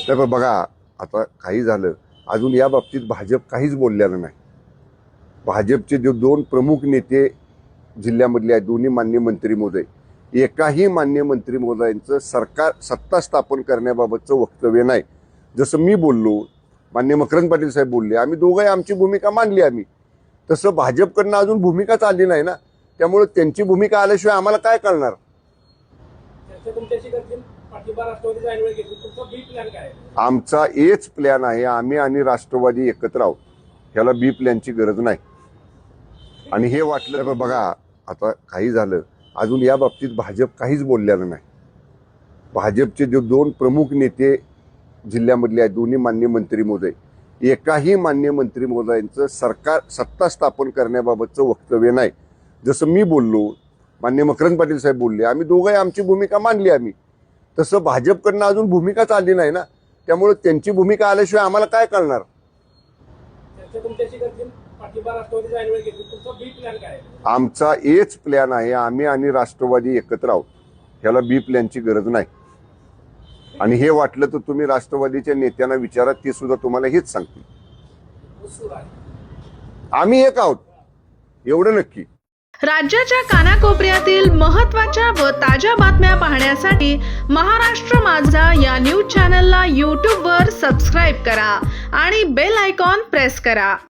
नाही पण बघा, आता काही झालं अजून या बाबतीत भाजप काहीच बोललेलं नाही. भाजपचे जे दोन प्रमुख नेते जिल्ह्यामधले आहेत, दोन्ही मान्य मंत्री महोदय, एकाही मान्य मंत्री महोदयांचं सरकार सत्ता स्थापन करण्याबाबतचं वक्तव्य नाही. जसं मी बोललो, मान्य मकरंद पाटील साहेब बोलले, आम्ही दोघंही आमची भूमिका मांडली आम्ही, तसं भाजपकडनं अजून भूमिकाच आली नाही ना. त्यामुळे त्यांची भूमिका आल्याशिवाय आम्हाला काय कळणार. आमचा एच प्लॅन आहे, आम्ही आणि राष्ट्रवादी एकत्र आहोत, ह्याला बी प्लॅनची गरज नाही. आणि हे वाटलं बघा, आता काही झालं अजून या बाबतीत भाजप काहीच बोललेलं नाही. भाजपचे जे दोन प्रमुख नेते जिल्ह्यामधले आहेत, दोन्ही मान्य मंत्री महोदय, एकाही मान्य मंत्री महोदयांचं सरकार सत्ता स्थापन करण्याबाबतचं वक्तव्य नाही. जसं मी बोललो, मान्य मकरंद पाटील साहेब बोलले, आम्ही दोघंही आमची भूमिका मांडली आम्ही, तसं भाजपकडनं अजून भूमिकाच आली नाही ना. त्यामुळे त्यांची भूमिका आल्याशिवाय आम्हाला काय कळणार. आमचा एच प्लॅन आहे, आम्ही आणि राष्ट्रवादी एकत्र आहोत, ह्याला बी प्लॅनची गरज नाही. आणि हे वाटलं तर तुम्ही राष्ट्रवादीच्या नेत्यांना विचारा, ते सुद्धा तुम्हाला हेच सांगतील. आम्ही एक आहोत एवढं नक्की. राज्याच्या कानाकोपऱ्यातील महत्त्वाच्या व ताज्या बातम्या पाहण्यासाठी महाराष्ट्र माझा या न्यूज चॅनलला यूट्यूबवर सबस्क्राईब करा आणि बेल आयकॉन प्रेस करा.